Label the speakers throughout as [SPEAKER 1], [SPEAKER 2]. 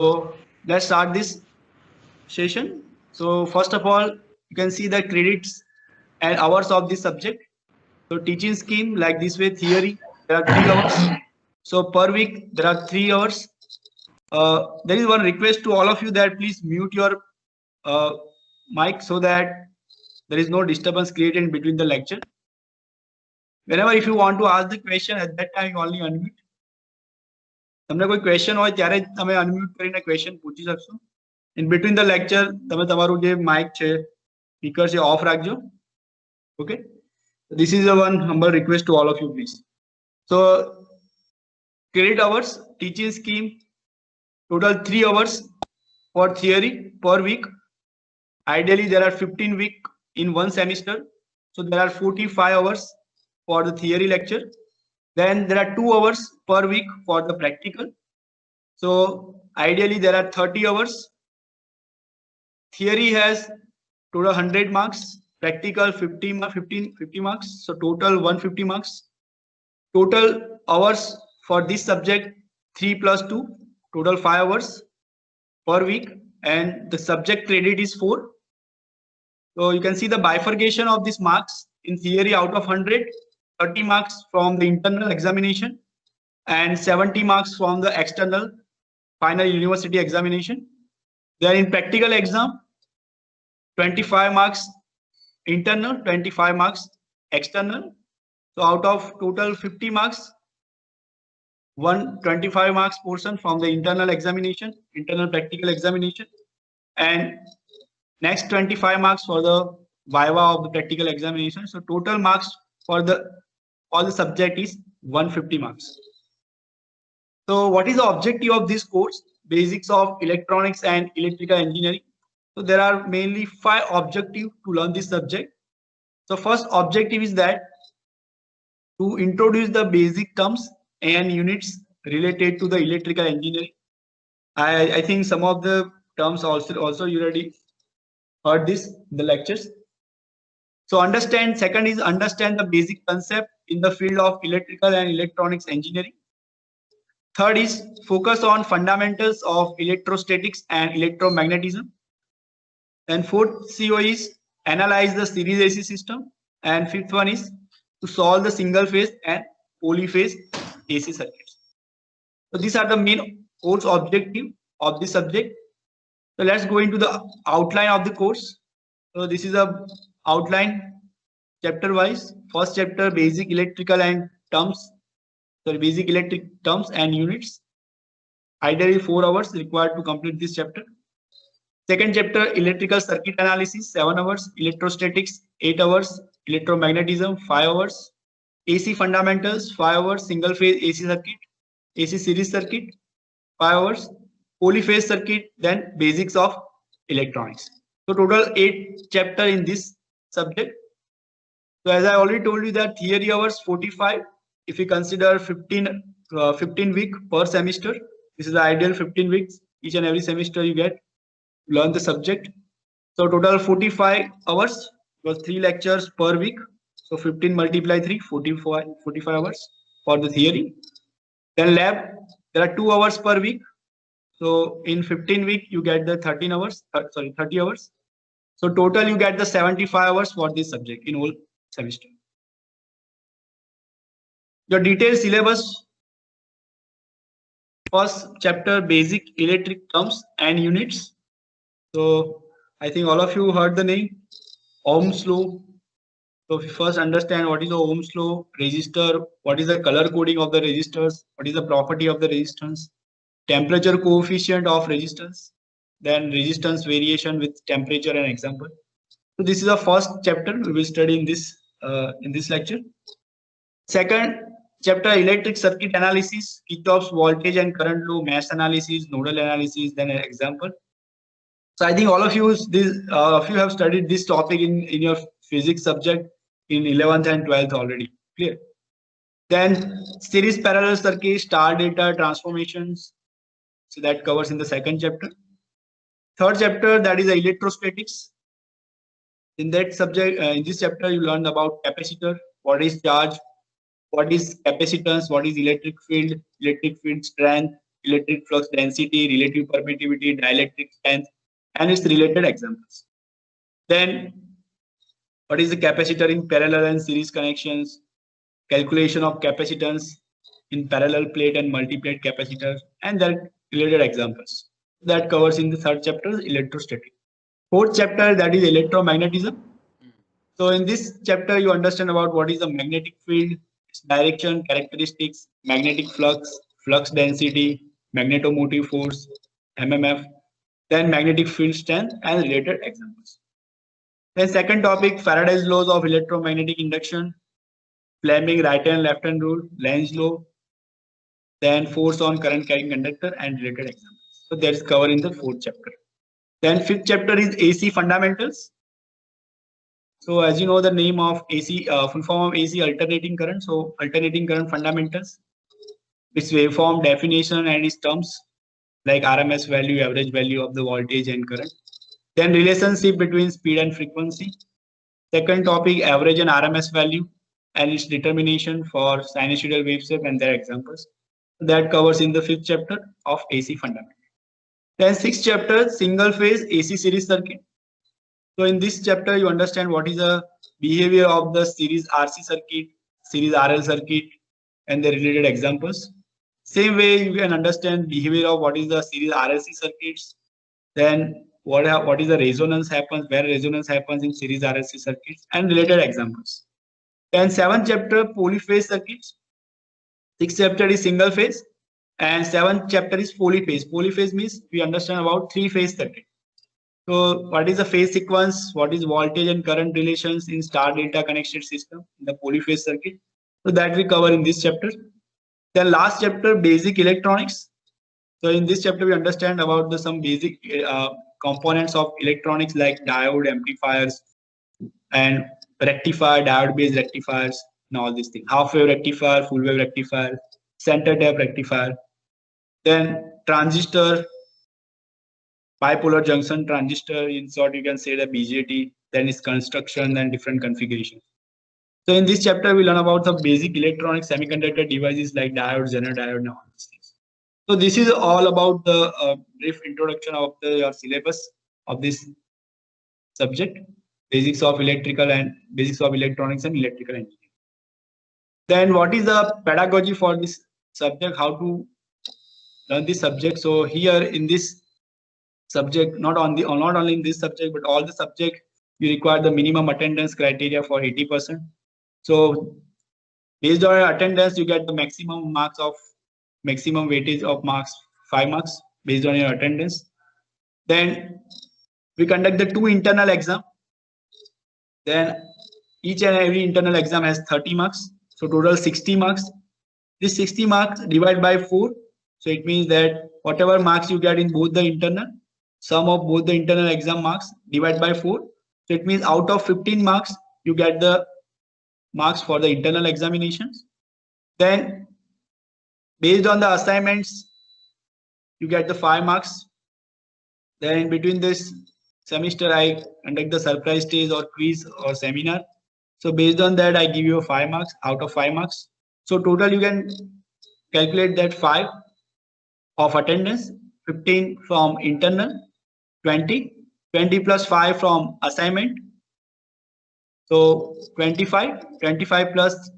[SPEAKER 1] So let's start this session. So first of all, you can see the credits and hours of this subject. So teaching scheme like this way theory, there are 3 hours. So per week there are 3 hours. There is one request to all of you that please mute your uh, mic so that there is no disturbance created in between the lecture. Whenever if you want to ask the question at that time you only unmute. તમને કોઈ question હોય ત્યારે જ તમે unmute કરીને question પૂછી શકશો. In between the lecture તમે તમારું જે માઇક છે સ્પીકર છે ઓફ રાખજો. Okay, this is a one humble request to all of you please. So credit hours teaching scheme, total 3 hours for theory per week. Ideally there are 15 week in one semester, so there are 45 hours for the theory lecture. Then there are 2 hours per week for the practical. So ideally there are 30 hours. Theory has total 100 marks, practical 50 marks, so total 150 marks. Total hours for this subject 3 plus 2, total 5 hours per week, and the subject credit is 4. So you can see the bifurcation of these marks. In theory, out of 100, 30 marks from the internal examination and 70 marks from the external final university examination. Then in practical exam, 25 marks internal, 25 marks external. So out of total 50 marks, 125 marks portion from the internal examination, internal practical examination, and next 25 marks for the viva of the practical examination. So total marks for the all the subject is 150 marks. So what is the objective of this course? Basics of electronics and electrical engineering. So there are mainly 5 objectives to learn this subject. So first objective is that to introduce the basic terms and units related to the electrical engineering. I think some of the terms also you already heard this in the lectures. So second is understand the basic concept in the field of electrical and electronics engineering. Third is focus on fundamentals of electrostatics and electromagnetism. And fourth CO is analyze the series AC system. And fifth one is to solve the single phase and polyphase AC circuits. So these are the main course objective of this subject. So let's go into the outline of the course. So this is a outline chapter wise. First chapter, basic electrical and terms. So basic electric terms and units. Ideally 4 hours required to complete this chapter. Second chapter, electrical circuit analysis, 7 hours. Electrostatics, 8 hours. Electromagnetism, 5 hours. AC fundamentals, 5 hours. Single phase AC circuit, AC series circuit, 5 hours. Polyphase circuit, then basics of electronics. So total 8 chapter in this subject. So as I already told you that theory hours 45. If we consider 15 week per semester, this is the ideal 15 weeks. Each and every semester you get learn the subject. So total 45 hours because 3 lectures per week. So 15 multiply 3, 45 hours for the theory. Then lab, there are 2 hours per week. So in 15 week you get the 30 hours. So total you get the 75 hours for this subject in whole semester. Your detailed syllabus. First chapter, basic electric terms and units. So I think all of you heard the name Ohm's law. So if you first understand what is the Ohm's law, resistor, what is the color coding of the resistors, what is the property of the resistance, temperature coefficient of resistance, then resistance variation with temperature and example. So this is the first chapter we will study in this lecture. Second chapter, electric circuit analysis, Kirchhoff's voltage and current law, mesh analysis, nodal analysis, then an example. So I think all of you have studied this topic in your physics subject in 11th and 12th already. Clear? Then series parallel circuit, star data, transformations. So that covers in the second chapter. Third chapter, that is electrostatics. In that subject, in this chapter, you learned about capacitor, what is charge, what is capacitance, what is electric field strength, electric flux density, relative permittivity, dielectric strength, and its related examples. Then, what is the capacitor in parallel and series connections, calculation of capacitance in parallel plate and multi-plate capacitors, and their related examples. That covers in the third chapter, electrostatic. Fourth chapter, that is electromagnetism. So in this chapter, you understand about what is the magnetic field, its direction, characteristics, magnetic flux, flux density, magnetomotive force, MMF, then magnetic field strength and related examples. Then second topic, Faraday's laws of electromagnetic induction, Fleming right and left hand rule, Lenz law, then force on current carrying conductor and related examples. So that is covered in the fourth chapter. Then fifth chapter is AC fundamentals. So as you know, the name of AC, full form of AC, alternating current. So alternating current fundamentals, its waveform definition and its terms like RMS value, average value of the voltage and current. Then relationship between speed and frequency. Second topic, average and RMS value and its determination for sinusoidal wave shape and their examples. That covers in the fifth chapter of AC fundamentals. Then sixth chapter, single phase AC series circuit. So in this chapter, you understand what is the behavior of the series RC circuit, series RL circuit, and the related examples. Same way, you can understand behavior of what is the series RLC circuits. Then what is the resonance happens, where resonance happens in series RLC circuits, and related examples. Then seventh chapter, polyphase circuits. Sixth chapter is single phase, and seventh chapter is polyphase. Polyphase means we understand about three-phase circuit. So what is the phase sequence? What is voltage and current relations in star delta connected system in the polyphase circuit? So that we cover in this chapter. Then last chapter, basic electronics. So in this chapter, we understand about some basic components of electronics like diode, amplifiers, and rectifier, diode-based rectifiers, and all these things. Half wave rectifier, full wave rectifier, center tap rectifier. Then transistor, bipolar junction transistor, in short you can say the BJT, then its construction and different configurations. So in this chapter we learn about the basic electronic semiconductor devices like diodes, Zener diode, and all these things. So this is all about the brief introduction of your syllabus of this subject, basics of electrical and basics of electronics and electrical engineering. Then what is the pedagogy for this subject, how to learn this subject? So here in this subject, not only in this subject, but all the subject, you require the minimum attendance criteria for 80%. So based on your attendance, you get the maximum weightage of marks, 5 marks based on your attendance. Then we conduct the 2 internal exam. Then each and every internal exam has 30 marks. So total 60 marks. This 60 marks divided by 4. So it means that whatever marks you get in both the internal, sum of both the internal exam marks divided by 4. So it means out of 15 marks, you get the marks for the internal examinations. Then based on the assignments, you get the 5 marks. Then in between this semester, I conduct the surprise stage or quiz or seminar. So based on that, I give you 5 marks out of 5 marks. So total you can calculate that 5 of attendance, 15 from internal, 20 plus 5 from assignment. So 25 plus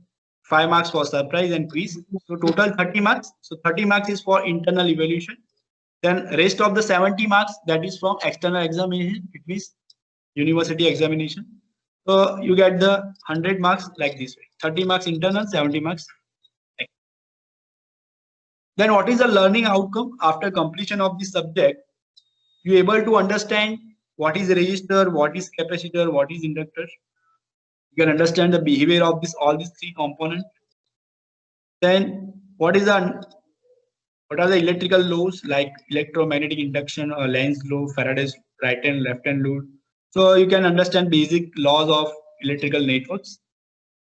[SPEAKER 1] 5 marks for surprise and quiz. So total 30 marks. So 30 marks is for internal evaluation. Then rest of the 70 marks, that is from external examination, it means university examination. So you get the 100 marks like this way, 30 marks internal, 70 marks. Then what is the learning outcome after completion of this subject? You able to understand what is resistor, what is capacitor, what is inductor. You can understand the behavior of all these 3 components. Then what are the electrical laws like electromagnetic induction or Lenz law, Faraday's right and left hand rule. So you can understand basic laws of electrical networks.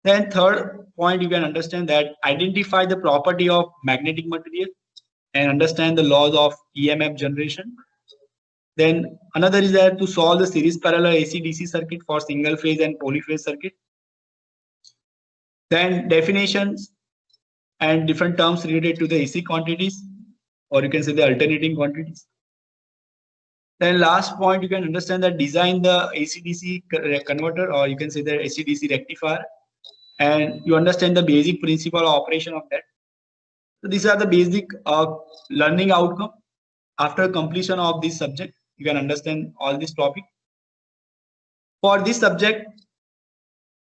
[SPEAKER 1] Then third point, you can understand that identify the property of magnetic material and understand the laws of EMF generation. Then another is that to solve the series parallel AC-DC circuit for single phase and polyphase circuit. Then definitions and different terms related to the AC quantities or you can say the alternating quantities. Then last point, you can understand that design the AC/DC converter, or you can say the AC/DC rectifier, and you understand the basic principle of operation of that. So these are the basic learning outcome. After completion of this subject, you can understand all this topic. For this subject,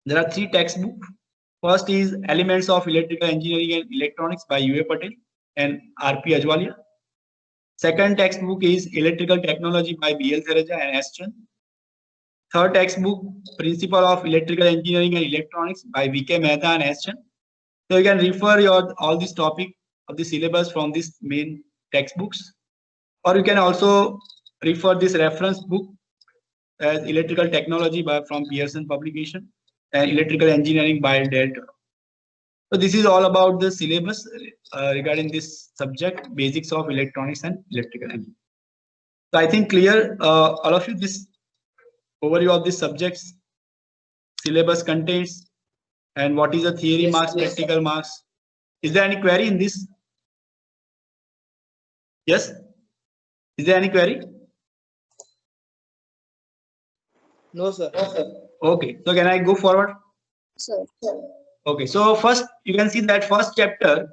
[SPEAKER 1] there are 3 textbooks. First is Elements of Electrical Engineering and Electronics by U.A. Patel and R.P. Ajwalia. Second textbook is Electrical Technology by B.L. Thereja and S. Chand. Third textbook, Principle of Electrical Engineering and Electronics by V.K. Mehta and S. Chand. So you can refer all this topic of the syllabus from these main textbooks, or you can also refer this reference book as Electrical Technology from Pearson Publication and Electrical Engineering by Delta. So this is all about the syllabus regarding this subject, basics of electronics and electrical engineering. So I think clear all of you this overview of this subject's syllabus contains and what is the theory marks, practical marks. Is there any query in this? Yes? Is there any query?
[SPEAKER 2] No, sir.
[SPEAKER 1] Okay, so can I go forward?
[SPEAKER 3] Sir.
[SPEAKER 1] Okay, so first you can see that first chapter,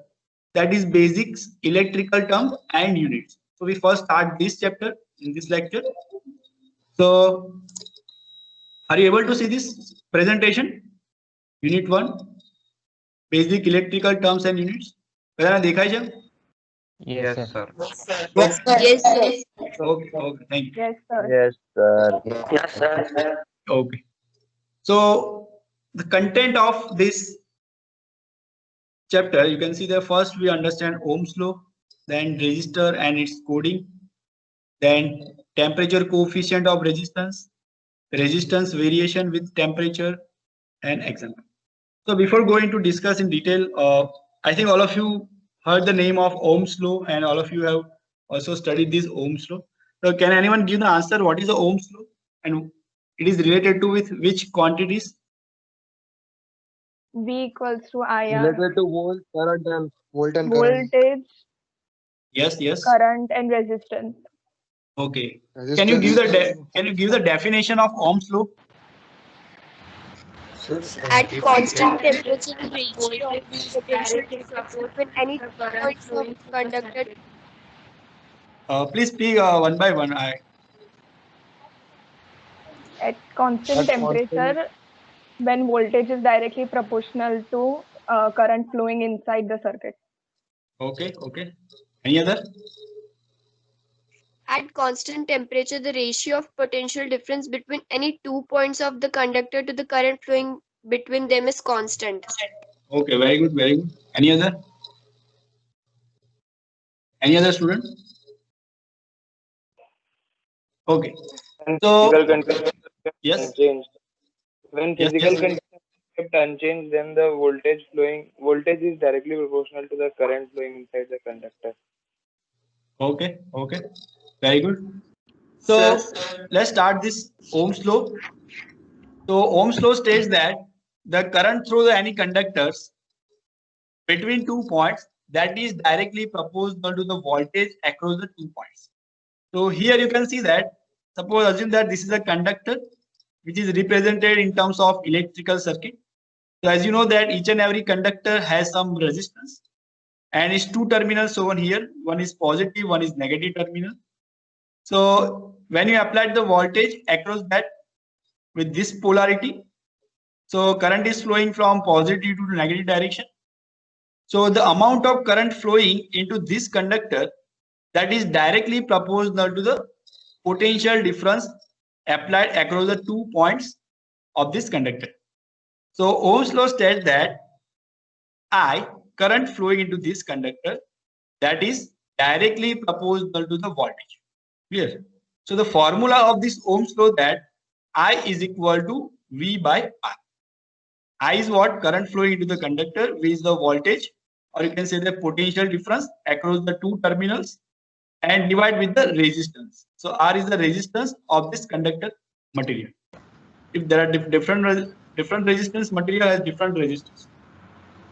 [SPEAKER 1] that is basics, electrical terms and units. So we first start this chapter in this lecture. So are you able to see this presentation? Unit 1, basic electrical terms and units. देखा है क्या?
[SPEAKER 4] Yes, sir.
[SPEAKER 3] Yes, sir.
[SPEAKER 1] Okay, okay, thank you.
[SPEAKER 5] Yes, sir.
[SPEAKER 4] Yes, sir.
[SPEAKER 2] Yes, sir.
[SPEAKER 1] Okay. So the content of this chapter, you can see that first we understand Ohm's law, then resistor and its coding, then temperature coefficient of resistance variation with temperature, and example. So before going to discuss in detail, I think all of you heard the name of Ohm's law and all of you have also studied this Ohm's law. So can anyone give the answer? What is the Ohm's law and it is related to with which quantities?
[SPEAKER 5] V equals to IR.
[SPEAKER 4] Related to volt, current, and
[SPEAKER 5] Voltage,
[SPEAKER 1] Yes, yes.
[SPEAKER 5] current, and resistance.
[SPEAKER 1] Okay. Can you give the definition of Ohm's law?
[SPEAKER 3] At constant temperature, the ratio of the potential difference between any 2 points of conductor.
[SPEAKER 1] Please speak one by one.
[SPEAKER 5] At constant temperature, when voltage is directly proportional to current flowing inside the circuit.
[SPEAKER 1] Okay, okay. Any other?
[SPEAKER 3] At constant temperature, the ratio of potential difference between any 2 points of the conductor to the current flowing between them is constant.
[SPEAKER 1] Okay, very good, very good. Any other? Any other student? Okay. So yes.
[SPEAKER 6] Unchanged. When
[SPEAKER 1] Yes,
[SPEAKER 6] physical
[SPEAKER 1] yes.
[SPEAKER 6] conditions are kept unchanged, then the voltage is directly proportional to the current flowing inside the conductor.
[SPEAKER 1] Okay, okay. Very good. So let's start this Ohm's law. So Ohm's law states that the current through any conductors between 2 points that is directly proportional to the voltage across the 2 points. So here you can see that, suppose assume that this is a conductor which is represented in terms of electrical circuit. So as you know that each and every conductor has some resistance and its 2 terminals shown here. One is positive, one is negative terminal. So when you apply the voltage across that with this polarity, so current is flowing from positive to negative direction. So the amount of current flowing into this conductor that is directly proportional to the potential difference applied across the 2 points of this conductor. So Ohm's law states that I, current flowing into this conductor, that is directly proportional to the voltage. Clear? So the formula of this Ohm's law that I is equal to V by R. I is what? Current flowing into the conductor. V is the voltage, or you can say the potential difference across the 2 terminals, and divide with the resistance. So R is the resistance of this conductor material. If there are different resistance, material has different resistance.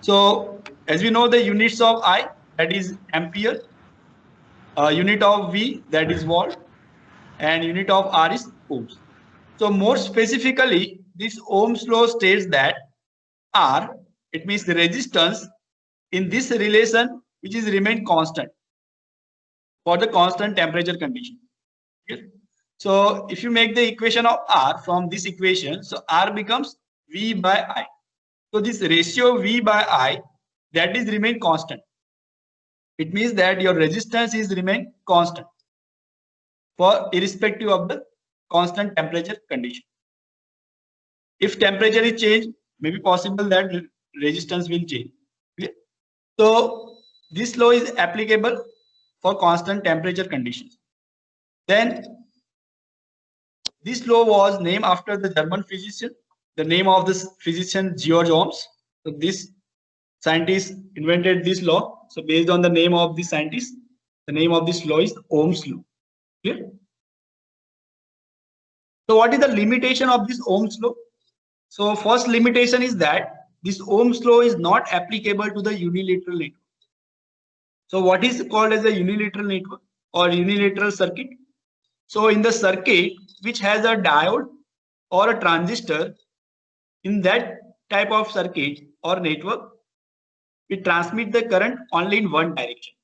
[SPEAKER 1] So as we know the units of I, that is ampere. unit of V, that is volt, and unit of R is ohms. So more specifically, this Ohm's law states that R, it means the resistance in this relation which is remain constant for the constant temperature condition. Okay? So if you make the equation of R from this equation, so R becomes V by I. So this ratio V by I, that is remain constant. It means that your resistance is remain constant for irrespective of the constant temperature condition. If temperature is changed, maybe possible that resistance will change. Okay? So this law is applicable for constant temperature conditions. Then this law was named after the German physician. The name of this physician George Ohms. So this scientist invented this law. So based on the name of the scientist, the name of this law is Ohm's law. Clear? So what is the limitation of this Ohm's law? So first limitation is that this Ohm's law is not applicable to the unilateral network. So what is called as a unilateral network or unilateral circuit? So in the circuit which has a diode or a transistor, in that type of circuit or network, we transmit the current only in one direction.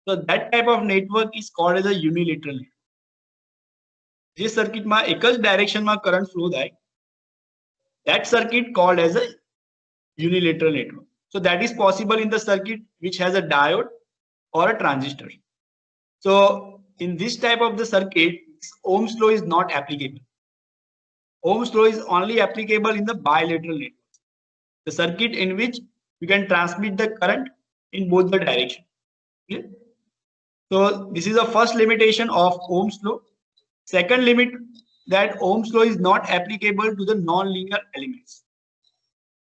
[SPEAKER 1] So that type of network is called as a unilateral network. જે સર્કિટમાં એક જ ડાયરેક્શનમાં current flow થાય, that circuit called as a unilateral network. So that is possible in the circuit which has a diode or a transistor. So in this type of the circuit, Ohm's law is not applicable. Ohm's law is only applicable in the bilateral network, the circuit in which you can transmit the current in both the direction. Okay? So this is the first limitation of Ohm's law. Second limit, that Ohm's law is not applicable to the non-linear elements.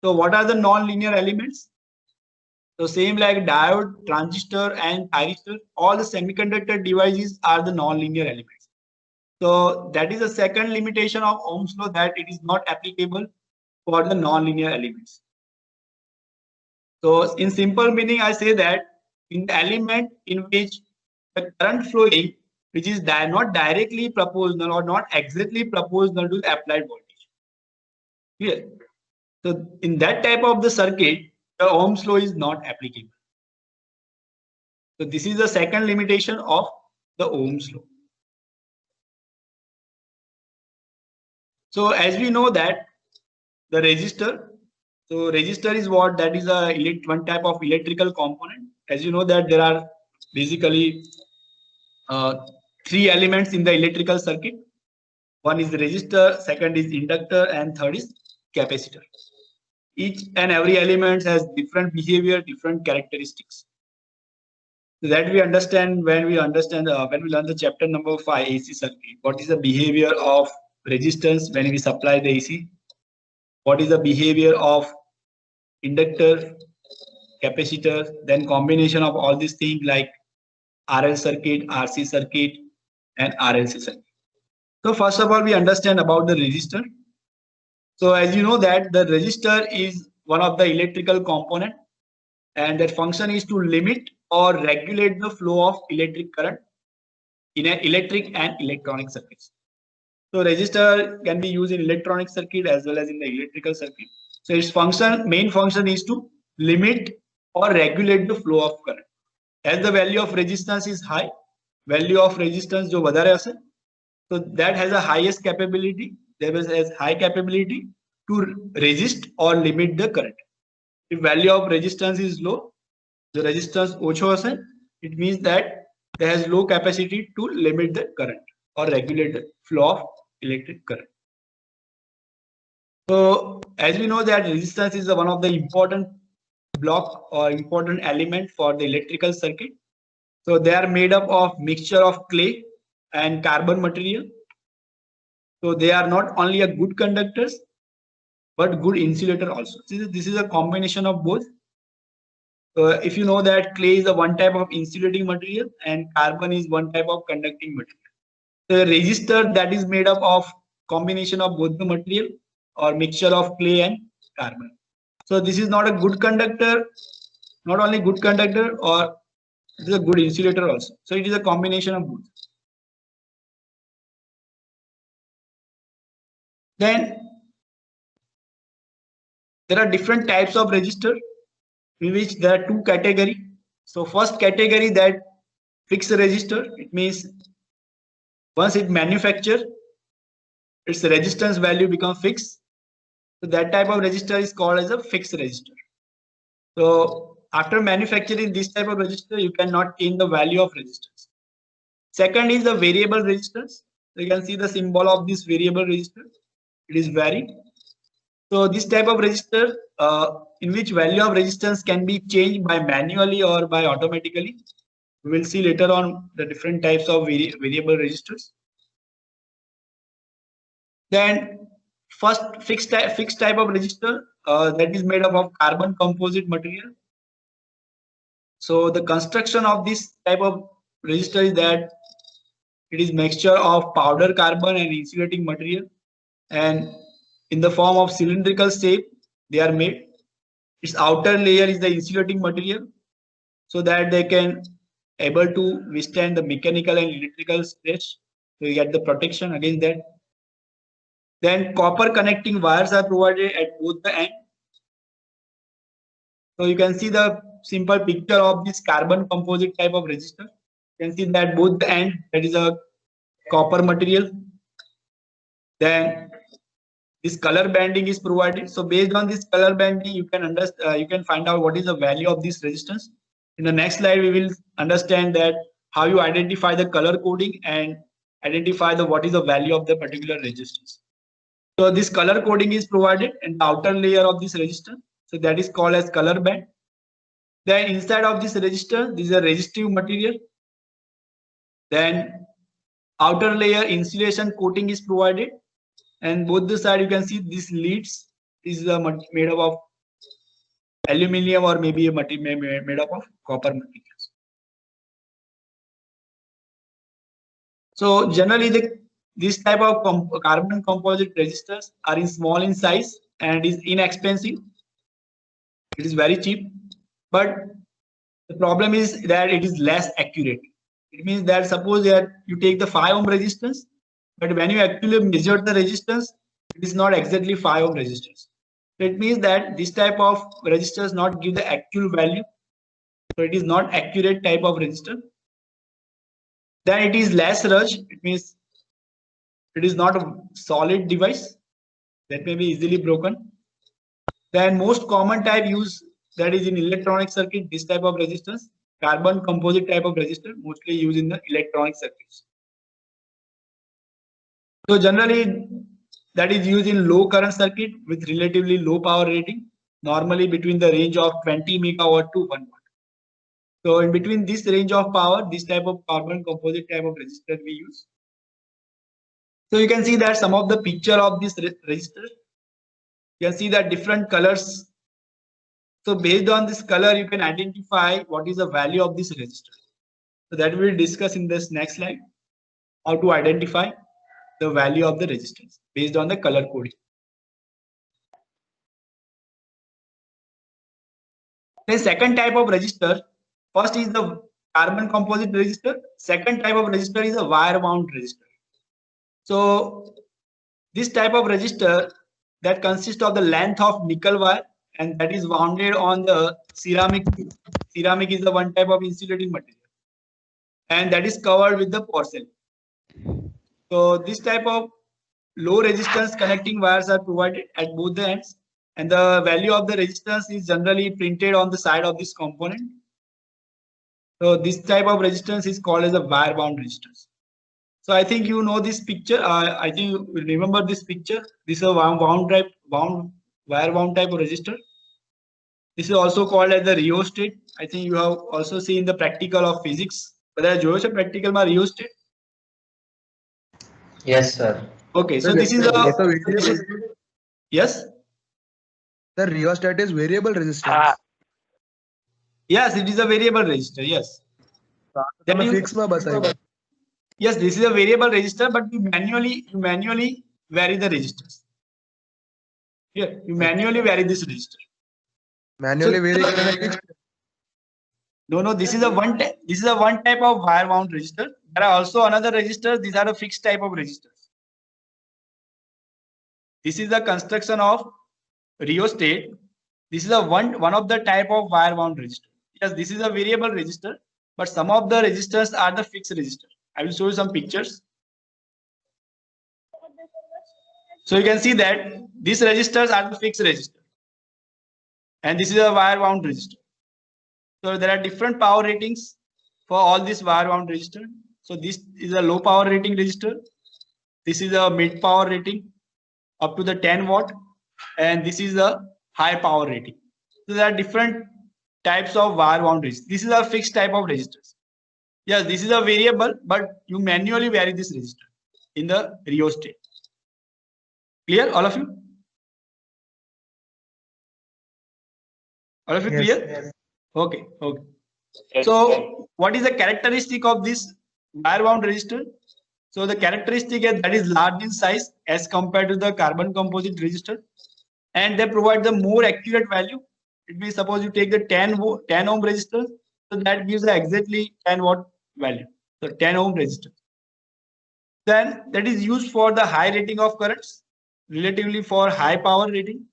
[SPEAKER 1] So what are the non-linear elements? So same like diode, transistor and thyristor, all the semiconductor devices are the non-linear elements. So that is the second limitation of Ohm's law, that it is not applicable for the non-linear elements. So in simple meaning, I say that in the element in which the current flowing, which is not directly proportional or not exactly proportional to the applied voltage. Clear? So in that type of the circuit, the Ohm's law is not applicable. So this is the second limitation of the Ohm's law. So as we know that the resistor, so resistor is what? That is one type of electrical component. As you know that there are basically three elements in the electrical circuit. One is the resistor, second is inductor, and third is capacitor. Each and every element has different behavior, different characteristics. So that we understand when we learn the chapter number 5 AC circuit. What is the behavior of resistance when we supply the AC? What is the behavior of inductor, capacitor? Then combination of all these things like RL circuit, RC circuit, and RLC circuit. So first of all, we understand about the resistor. So as you know that the resistor is one of the electrical component, and that function is to limit or regulate the flow of electric current in an electric and electronic circuits. So resistor can be used in electronic circuit as well as in the electrical circuit. So its main function is to limit or regulate the flow of current. As the value of resistance is high, value of resistance जो વધારે હશે, so that has a highest capability, has high capability to resist or limit the current. If value of resistance is low, the resistance ઓછો હશે, it means that there has low capacity to limit the current or regulate the flow of electric current. So as we know that resistance is one of the important block or important element for the electrical circuit. So they are made up of mixture of clay and carbon material. So they are not only a good conductors, but good insulator also. This is a combination of both. If you know that clay is a one type of insulating material and carbon is one type of conducting material. The resistor that is made up of combination of both the material or mixture of clay and carbon. So this is not a good conductor, not only good conductor, or It is a good insulator also. So it is a combination of both. Then there are different types of resistor, in which there are two categories. So first category, that fixed resistor, it means once it manufactured, its resistance value become fixed. So that type of resistor is called as a fixed resistor. So after manufacturing this type of resistor, you cannot change the value of resistance. Second is the variable resistance. So you can see the symbol of this variable resistor. It is varied. So this type of resistor, in which value of resistance can be changed by manually or by automatically. We will see later on the different types of variable resistors. Then first fixed type of resistor, that is made up of carbon composite material. So the construction of this type of resistor is that it is mixture of powder carbon and insulating material, and in the form of cylindrical shape they are made. Its outer layer is the insulating material, so that they can able to withstand the mechanical and electrical stress. So you get the protection against that. Then copper connecting wires are provided at both the ends. So you can see the simple picture of this carbon composite type of resistor. You can see that both the end, that is a copper material. Then this color banding is provided. So based on this color banding, you can understand, you can find out what is the value of this resistance. In the next slide, we will understand that how you identify the color coding and identify the what is the value of the particular resistance. So this color coding is provided in the outer layer of this resistor. So that is called as color band. Then inside of this resistor, this is a resistive material. Then outer layer insulation coating is provided, and both the side you can see these leads is made up of aluminium or maybe a material made up of copper materials. So generally this type of carbon composite resistors are in small in size and is inexpensive. It is very cheap, but the problem is that it is less accurate. It means that suppose that you take the 5 ohm resistance, but when you actually measure the resistance, it is not exactly 5 ohm resistance. So it means that this type of resistors not give the actual value. So it is not accurate type of resistor. Then it is less rush. It means it is not a solid device that may be easily broken. Then most common type used, that is in electronic circuit, this type of resistance, carbon composite type of resistor, mostly used in the electronic circuits. So generally that is used in low current circuit with relatively low power rating, normally between the range of 20 megawatt to 1 watt. So in between this range of power, this type of carbon composite type of resistor we use. So you can see that some of the picture of this resistor, you can see that different colors. So based on this color, you can identify what is the value of this resistor. So that we will discuss in this next slide, how to identify the value of the resistance based on the color coding. The second type of resistor, first is the carbon composite resistor. Second type of resistor is a wire wound resistor. So this type of resistor that consists of the length of nickel wire and that is wounded on the ceramic. Ceramic is the one type of insulating material, and that is covered with the porcelain. So this type of low resistance connecting wires are provided at both the ends, and the value of the resistance is generally printed on the side of this component. So this type of resistance is called as a wire wound resistance. So I think you know this picture. I think you remember this picture. This is a wire wound type of resistor. This is also called as the rheostat. I think you have also seen the practical of physics. But जो है practical में rheostat.
[SPEAKER 2] Yes, sir.
[SPEAKER 1] Okay, so this is a yes.
[SPEAKER 7] The rheostat is variable resistance.
[SPEAKER 1] Yes, it is a variable resistor. Yes.
[SPEAKER 7] Then fix में बताइए.
[SPEAKER 1] Yes, this is a variable resistor, but you manually vary the resistors. Here, you manually vary this resistor.
[SPEAKER 7] Manually vary करने
[SPEAKER 1] No, this is a one type of wire wound resistor. There are also another resistors. These are the fixed type of resistors. This is the construction of rheostat. This is a one of the type of wire wound resistor. Yes, this is a variable resistor, but some of the resistors are the fixed resistor. I will show you some pictures. So you can see that these resistors are the fixed resistor, and this is a wire wound resistor. So there are different power ratings for all these wire wound resistor. So this is a low power rating resistor. This is a mid power rating up to the 10 watt, and this is a high power rating. So there are different types of wire wound resistors. This is a fixed type of resistors. Yes, this is a variable, but you manually vary this resistor in the rheostat. Clear, all of you? All of you clear?
[SPEAKER 7] Yes.
[SPEAKER 1] Okay. So what is the characteristic of this wire wound resistor? So the characteristic is that is large in size as compared to the carbon composite resistor, and they provide the more accurate value. It means suppose you take the 10 ohm resistor, so that gives the exactly 10 watt value. So 10 ohm resistor. Then that is used for the high rating of currents, relatively for high power rating,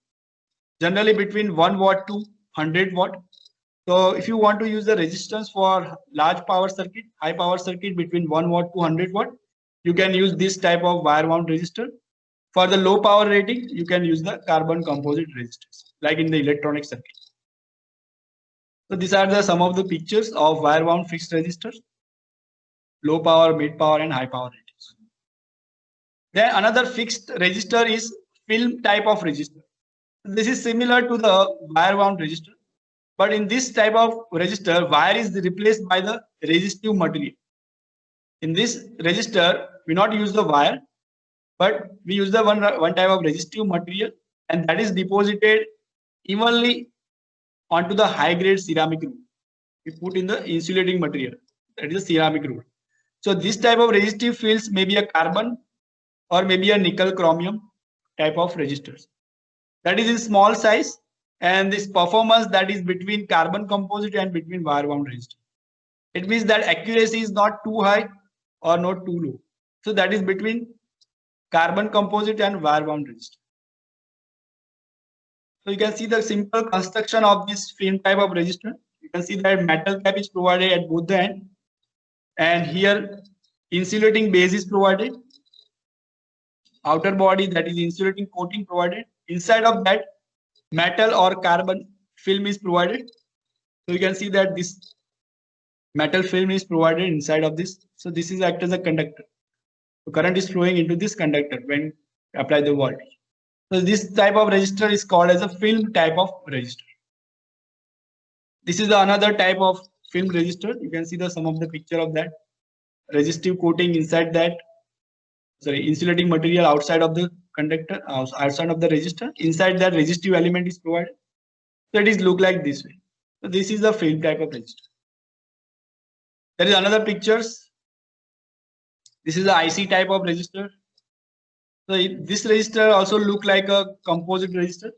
[SPEAKER 1] generally between 1 watt to 100 watt. So if you want to use the resistance for large power circuit, high power circuit between 1 watt to 100 watt, you can use this type of wire wound resistor. For the low power rating, you can use the carbon composite resistors, like in the electronic circuit. So these are some of the pictures of wire wound fixed resistors, low power, mid power, and high power ratings. Then another fixed resistor is film type of resistor. This is similar to the wire wound resistor, but in this type of resistor, wire is replaced by the resistive material. In this resistor, we not use the wire, but we use the one type of resistive material, and that is deposited evenly onto the high grade ceramic rod. We put in the insulating material, that is a ceramic rod. So this type of resistive fields may be a carbon or maybe a nickel chromium type of resistors. That is in small size, and this performance that is between carbon composite and between wire wound resistor. It means that accuracy is not too high or not too low. So that is between carbon composite and wire wound resistor. So you can see the simple construction of this film type of resistor. You can see that metal cap is provided at both the ends, and here insulating base is provided. Outer body, that is insulating coating provided. Inside of that, metal or carbon film is provided. So you can see that this metal film is provided inside of this. So this is act as a conductor. So current is flowing into this conductor when you apply the voltage. So this type of resistor is called as a film type of resistor. This is another type of film resistor. You can see some of the picture of that. Resistive coating inside that. Sorry, insulating material outside of the conductor, outside of the resistor. Inside that resistive element is provided. So it is look like this way. So this is the film type of resistor. There is another pictures. This is the IC type of resistor. So this resistor also look like a composite resistor.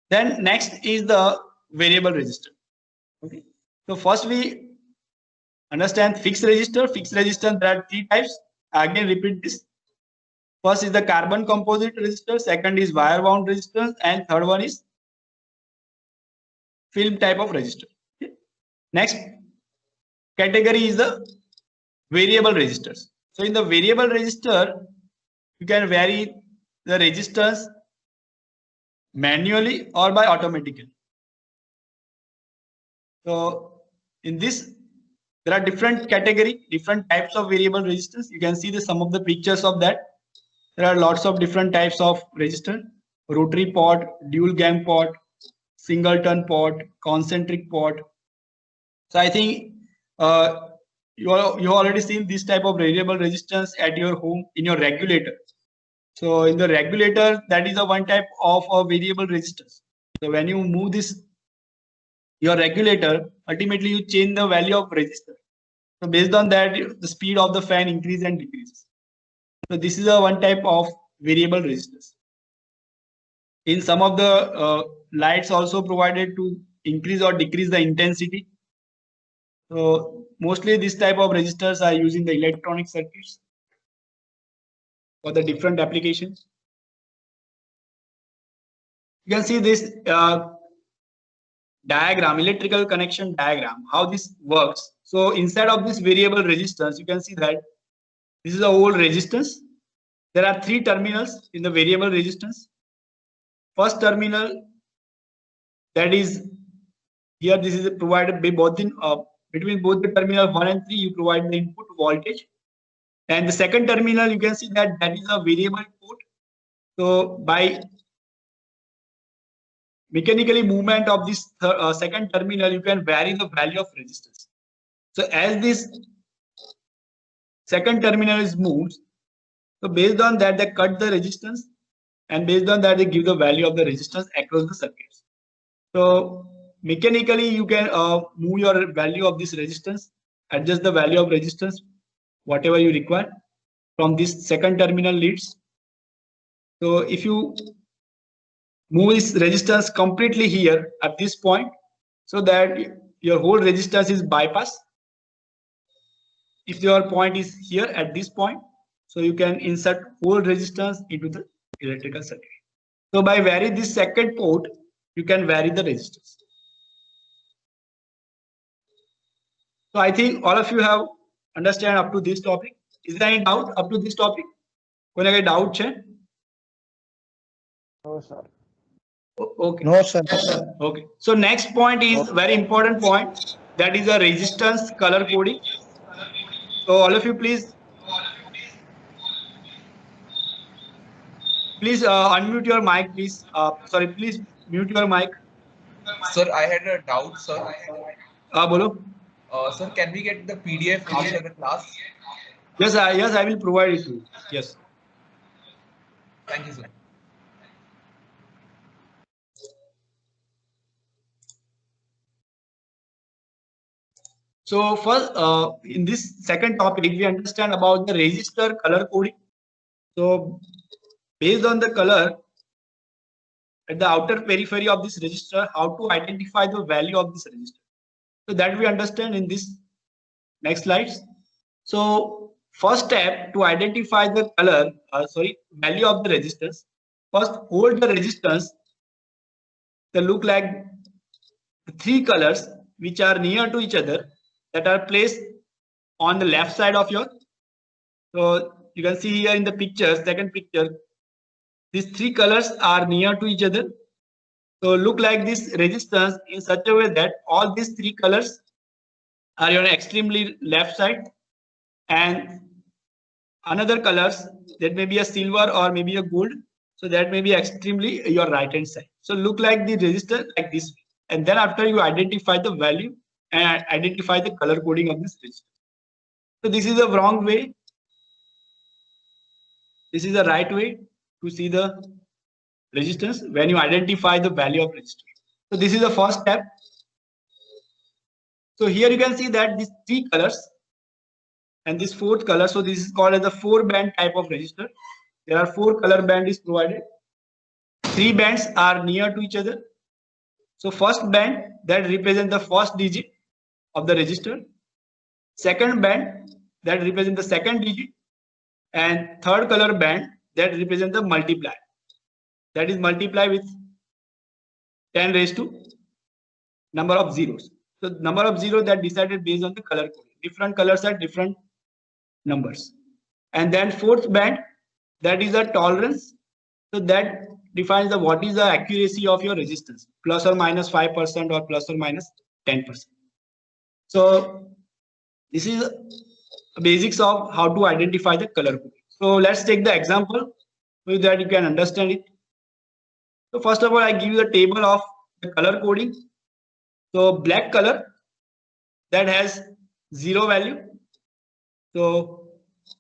[SPEAKER 1] Then next is the variable resistor. Okay. So first we understand fixed resistor. Fixed resistor, there are three types. Again repeat this. First is the carbon composite resistor. Second is wire wound resistor, and third one is film type of resistor. Okay. Next category is the variable resistors. So in the variable resistor, you can vary the resistance manually or by automatically. So in this, there are different category, different types of variable resistors. You can see some of the pictures of that. There are lots of different types of resistor: rotary pot, dual gang pot, singleton pot, concentric pot. So I think you already seen this type of variable resistance at your home in your regulator. So in the regulator, that is a one type of a variable resistance. So when you move this your regulator, ultimately you change the value of resistor. So based on that, the speed of the fan increases and decreases. So this is a one type of variable resistance. In some of the lights also provided to increase or decrease the intensity. So mostly this type of resistors are used in the electronic circuits for the different applications. You can see this diagram, electrical connection diagram, how this works. So inside of this variable resistance, you can see that this is a whole resistance. There are 3 terminals in the variable resistance. First terminal, that is here, this is provided by both between both the terminal 1 and 3, you provide the input voltage. And the second terminal, you can see that is a variable port. So by mechanically movement of this second terminal, you can vary the value of resistance. So as this second terminal is moved, so based on that they cut the resistance, and based on that they give the value of the resistance across the circuits. So mechanically you can move your value of this resistance, adjust the value of resistance whatever you require from this second terminal leads. So if you move this resistance completely here at this point, so that your whole resistance is bypassed. If your point is here at this point, so you can insert whole resistance into the electrical circuit. So by varying this second port, you can vary the resistance. So I think all of you have understand up to this topic. Is there any doubt up to this topic? कोई अगर doubt है?
[SPEAKER 4] No, sir.
[SPEAKER 1] Okay.
[SPEAKER 7] No, sir.
[SPEAKER 1] Okay. So next point is very important point. That is a resistance color coding. So all of you please unmute your mic, please. Sorry, please mute your mic.
[SPEAKER 8] Sir, I had a doubt, sir.
[SPEAKER 1] Bolo.
[SPEAKER 8] Sir, can we get the PDF after the class?
[SPEAKER 1] Yes, I will provide it to you. Yes.
[SPEAKER 8] Thank you, sir.
[SPEAKER 1] So first, in this second topic, we understand about the resistor color coding. So based on the color at the outer periphery of this resistor, how to identify the value of this resistor. So that we understand in this next slides. So first step to identify the color, value of the resistors. First, hold the resistance. They look like the 3 colors which are near to each other, that are placed on the left side of your. So you can see here in the picture, second picture, these 3 colors are near to each other. So look like this resistance in such a way that all these 3 colors are on extremely left side, and another colors that may be a silver or maybe a gold, so that may be extremely your right hand side. So look like the resistor like this, and then after you identify the value and identify the color coding of this resistor. So this is the wrong way. This is the right way to see the resistance when you identify the value of resistor. So this is the first step. So here you can see that these 3 colors and this 4th color. So this is called as the 4-band type of resistor. There are 4 color band is provided. 3 bands are near to each other. So first band that represents the first digit of the resistor, second band that represents the second digit, and third color band that represents the multiplier. That is multiply with 10 raised to number of zeros. So number of zeros that decided based on the color coding. Different colors are different numbers. And then 4th band, that is a tolerance. So that defines the what is the accuracy of your resistance, plus or minus 5% or plus or minus 10%. So this is the basics of how to identify the color coding. So let's take the example so that you can understand it. So first of all, I give you the table of the color coding. So black color that has 0 value. So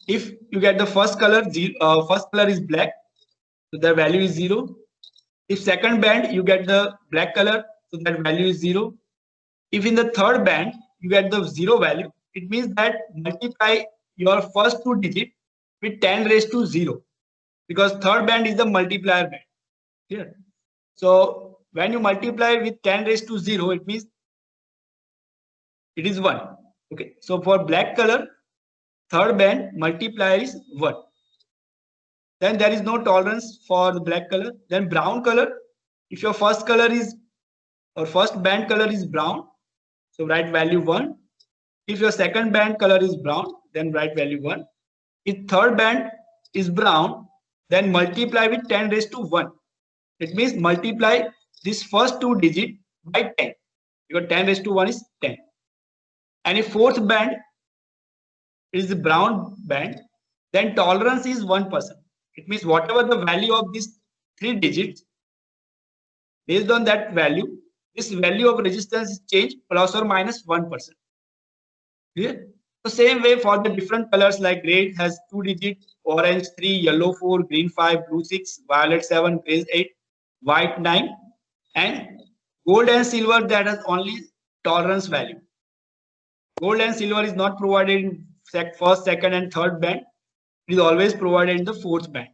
[SPEAKER 1] if you get the first color, first color is black, so the value is 0. If second band you get the black color, so that value is 0. If in the third band you get the 0 value, it means that multiply your first 2 digits with 10 raised to 0, because third band is the multiplier band here. So when you multiply with 10 raised to 0, it means it is 1. Okay, so for black color, third band multiplier is 1. Then there is no tolerance for the black color. Then brown color, if your first color is or first band color is brown, so write value 1. If your second band color is brown, then write value 1. If third band is brown, then multiply with 10 raised to 1. It means multiply this first two digit by 10, because 10 raised to 1 is 10. And if fourth band is the brown band, then tolerance is 1%. It means whatever the value of these 3 digits, based on that value, this value of resistance is changed plus or minus 1%. Clear? So same way for the different colors, like red has 2 digits, orange 3, yellow 4, green 5, blue 6, violet 7, gray 8, white 9, and gold and silver that has only tolerance value. Gold and silver is not provided in first, second, and third band. It is always provided in the fourth band.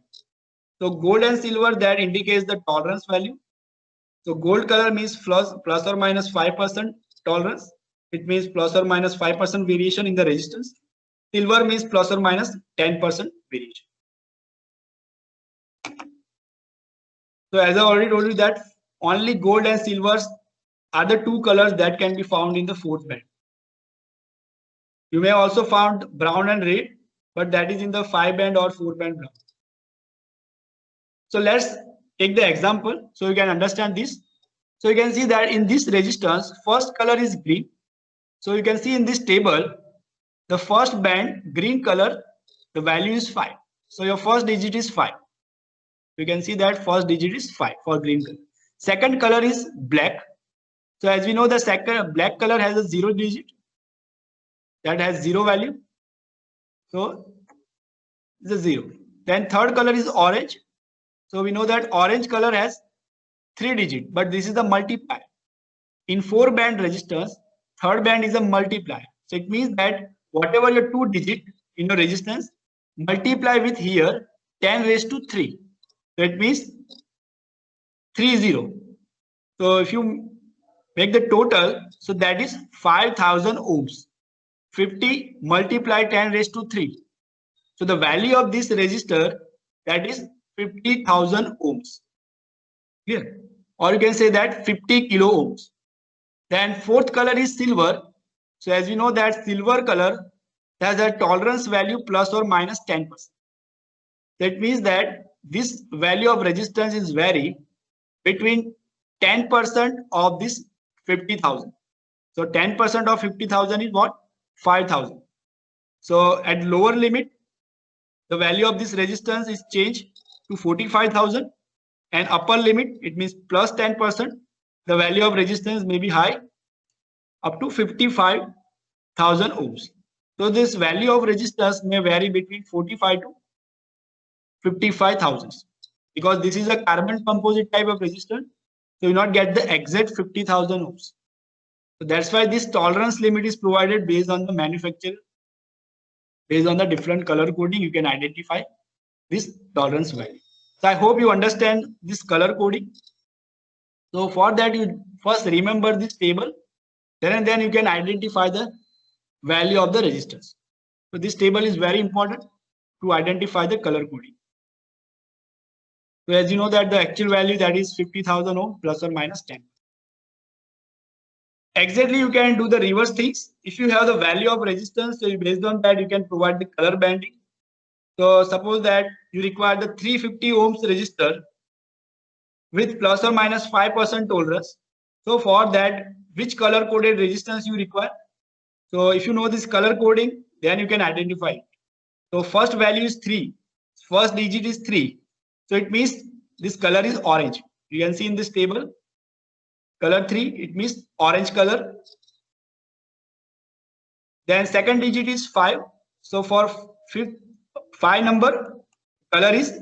[SPEAKER 1] So gold and silver that indicates the tolerance value. So gold color means plus or minus 5% tolerance. It means plus or minus 5% variation in the resistance. Silver means plus or minus 10% variation. So as I already told you that only gold and silvers are the 2 colors that can be found in the fourth band. You may also found brown and red, but that is in the 5 band or 4 band brown. So let's take the example so you can understand this. So you can see that in this resistance, first color is green. So you can see in this table, the first band, green color, the value is 5. So your first digit is 5. You can see that first digit is 5 for green color. Second color is black. So as we know, the second black color has a 0 digit. That has 0 value. So it's a 0. Then third color is orange. So we know that orange color has 3 digits, but this is the multiplier. In 4 band resistance, third band is a multiplier. So it means that whatever your 2 digit in your resistance, multiply with here 10 raised to 3. So it means 30. So if you make the total, so that is 5000 ohms. 50 multiply 10 raised to 3. So the value of this resistor, that is 50,000 ohms. Clear? Or you can say that 50 kilo ohms. Then fourth color is silver. So as you know that silver color has a tolerance value plus or minus 10%. That means that this value of resistance is vary between 10% of this 50,000. So 10% of 50,000 is what? 5,000. So at lower limit, the value of this resistance is changed to 45,000, and upper limit, it means plus 10%, the value of resistance may be high up to 55,000 ohms. So this value of resistance may vary between 45 to 55,000, because this is a carbon composite type of resistor. So you not get the exact 50,000 ohms. So that's why this tolerance limit is provided based on the manufacturer. Based on the different color coding, you can identify this tolerance value. So I hope you understand this color coding. So for that, you first remember this table, then you can identify the value of the resistors. So this table is very important to identify the color coding. So as you know that the actual value, that is 50,000 ohm plus or minus 10. Exactly, you can do the reverse things. If you have the value of resistance, so based on that, you can provide the color banding. So suppose that you require the 350 ohms resistor with plus or minus 5% tolerance. So for that, which color coded resistance you require? So if you know this color coding, then you can identify it. So first value is 3. First digit is 3. So it means this color is orange. You can see in this table, color 3, it means orange color. Then second digit is 5. So for 5 number, color is,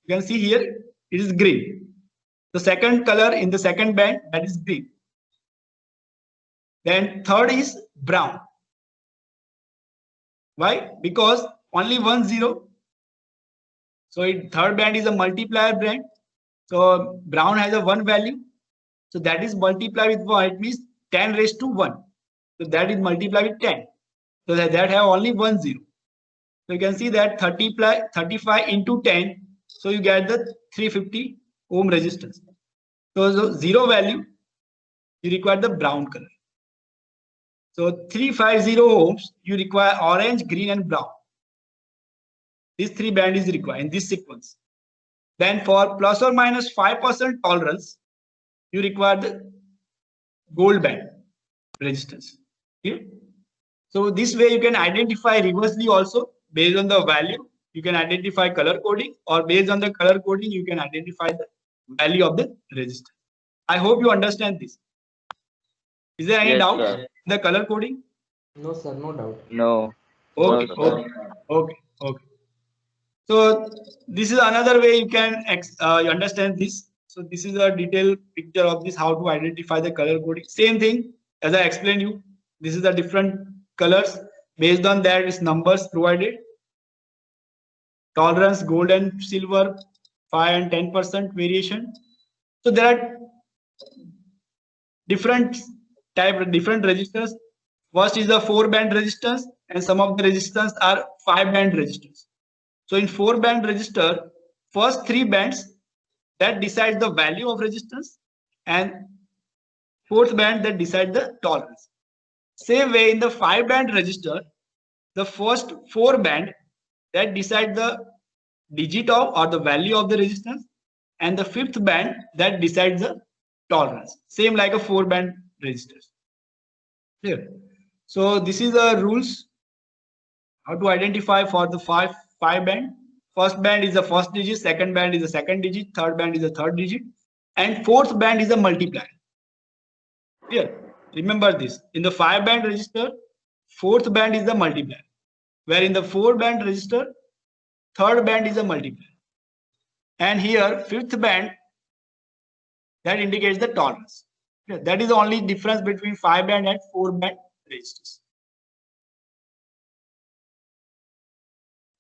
[SPEAKER 1] you can see here, it is green. The second color in the second band, that is green. Then third is brown. Why? Because only 1 0. So third band is a multiplier band. So brown has a 1 value. So that is multiply with what? It means 10 raised to 1. So that is multiply with 10. So that have only 1 0. So you can see that 35 into 10. So you get the 350 ohm resistance. So the 0 value, you require the brown color. So 350 ohms, you require orange, green, and brown. These 3 band is required in this sequence. Then for plus or minus 5% tolerance, you require the gold band resistance. Okay? So this way you can identify reversely also based on the value. You can identify color coding, or based on the color coding, you can identify the value of the resistance. I hope you understand this. Is there any
[SPEAKER 4] Yes,
[SPEAKER 1] doubt
[SPEAKER 4] sir.
[SPEAKER 1] in the color coding?
[SPEAKER 2] No, sir, no doubt.
[SPEAKER 4] No.
[SPEAKER 1] Okay,
[SPEAKER 4] No, sir.
[SPEAKER 1] okay. So this is another way you can understand this. So this is a detailed picture of this, how to identify the color coding. Same thing as I explained you. This is the different colors. Based on that, is numbers provided. Tolerance, gold and silver, 5 and 10% variation. So there are different resistors. First is the 4-band resistors, and some of the resistors are 5-band resistors. So in 4-band resistor, first 3 bands that decide the value of resistance, and 4th band that decide the tolerance. Same way in the 5-band resistor, the first 4 band that decide the digit of or the value of the resistance, and the 5th band that decides the tolerance. Same like a 4-band resistors. Clear? So this is the rules how to identify for the 5 band. First band is the first digit, second band is the second digit, third band is the third digit, and 4th band is a multiplier. Clear? Remember this. In the 5-band resistor, 4th band is the multiplier, where in the 4-band resistor, 3rd band is a multiplier. And here, 5th band, that indicates the tolerance. Clear? That is the only difference between 5-band and 4-band resistors.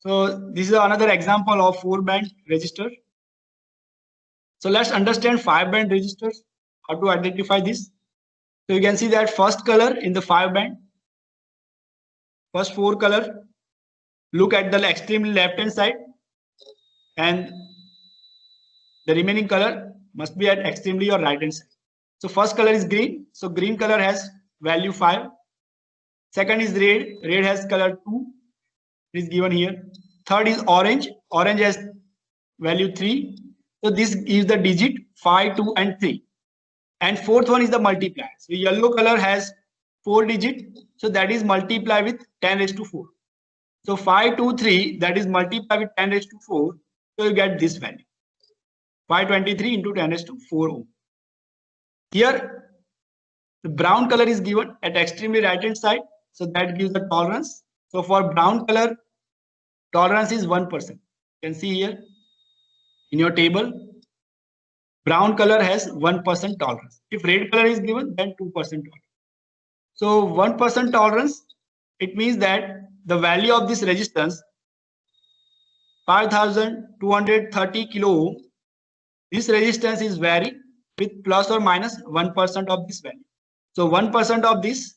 [SPEAKER 1] So this is another example of 4-band resistor. So let's understand 5-band resistors, how to identify this. So you can see that first color in the 5-band, first 4 color, look at the extremely left hand side, and the remaining color must be at extremely or right hand side. So first color is green, so green color has value 5. Second is red, red has color 2, it is given here. Third is orange, orange has value 3. So this is the digit 5, 2 and 3. And 4th one is the multiplier. So yellow color has 4 digit, so that is multiply with 10 raised to 4. So 5, 2, 3, that is multiply with 10 raised to 4. So you get this value. 523 into 10 raised to 4 ohm. Here, the brown color is given at extremely right hand side. So that gives the tolerance. So for brown color, tolerance is 1%. You can see here in your table, brown color has 1% tolerance. If red color is given, then 2% tolerance. So 1% tolerance, it means that the value of this resistance, 5230 kilo ohm, this resistance is vary with plus or minus 1% of this value. So 1% of this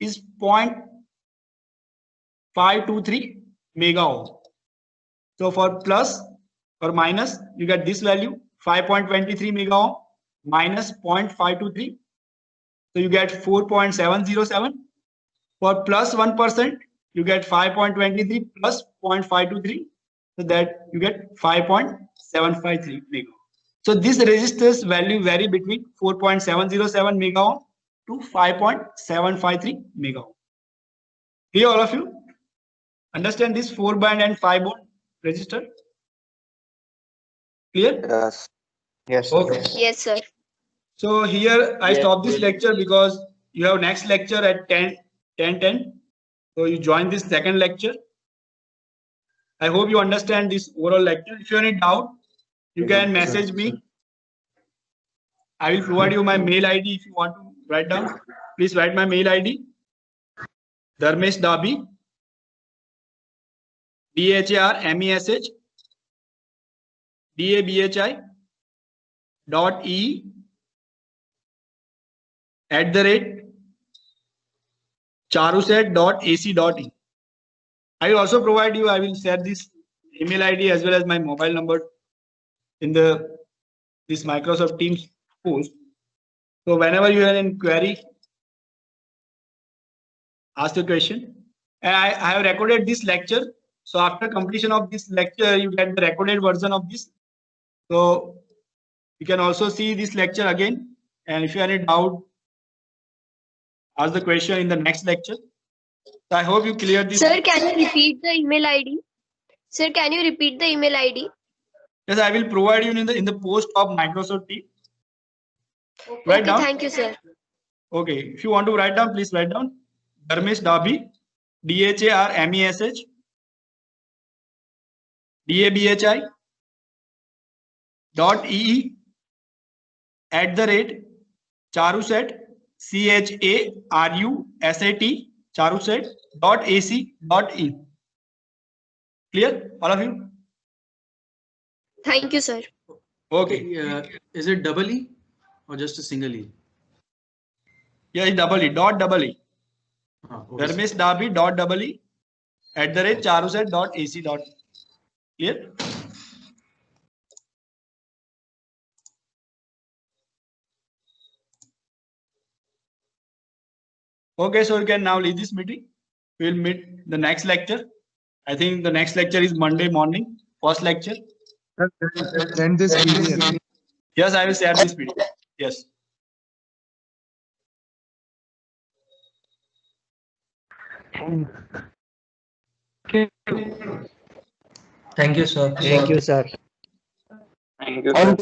[SPEAKER 1] is 0.523 mega ohm. So for plus or minus, you get this value 5.23 mega ohm minus 0.523. So you get 4.707. For plus 1%, you get 5.23 plus 0.523. So that you get 5.753 mega ohm. So this resistance value vary between 4.707 mega ohm to 5.753 mega ohm. Clear, all of you? Understand this 4-band and 5-band resistor? Clear?
[SPEAKER 4] Yes. Yes, sir.
[SPEAKER 1] Okay.
[SPEAKER 3] Yes, sir.
[SPEAKER 1] So here I
[SPEAKER 4] Yes,
[SPEAKER 1] stop this
[SPEAKER 4] yes.
[SPEAKER 1] lecture because you have next lecture at 10:10. So you join this second lecture. I hope you understand this overall lecture. If you have any doubt, you can message me. I will provide you my mail ID if you want to write down. Please write my mail ID. Dharmesh Dabi, DHARMESH DABHI .E charuset.ac.in. I will also provide you, I will share this email ID as well as my mobile number in this Microsoft Teams post. So whenever you have any query, ask the question. And I have recorded this lecture. So after completion of this lecture, you get the recorded version of this. So you can also see this lecture again. And if you have any doubt, ask the question in the next lecture. So I hope you cleared this.
[SPEAKER 3] Sir, can you repeat the email ID? Sir, can you repeat the email ID?
[SPEAKER 1] Yes, I will provide you in the post of Microsoft Teams. Write
[SPEAKER 3] Okay,
[SPEAKER 1] down.
[SPEAKER 3] thank you, sir.
[SPEAKER 1] Okay, if you want to write down, please write down. Dharmesh Dabhi, DHARMESH, DABHI .EE @Charuset CHARUSAT charuset.ac.in. Clear, all of you?
[SPEAKER 3] Thank you, sir.
[SPEAKER 1] Okay.
[SPEAKER 9] Is it double E or just a single E?
[SPEAKER 1] Yeah, it's double E. .EE.
[SPEAKER 9] Okay.
[SPEAKER 1] Dharmesh Dabhi .EE @charuset.ac.in. Clear? Okay, so you can now leave this meeting. We'll meet the next lecture. I think the next lecture is Monday morning, first lecture.
[SPEAKER 7] Send this PDF.
[SPEAKER 1] Yes, I will share this video. Yes.
[SPEAKER 2] Thank you, sir.
[SPEAKER 4] Thank you, sir.
[SPEAKER 6] Thank you, sir.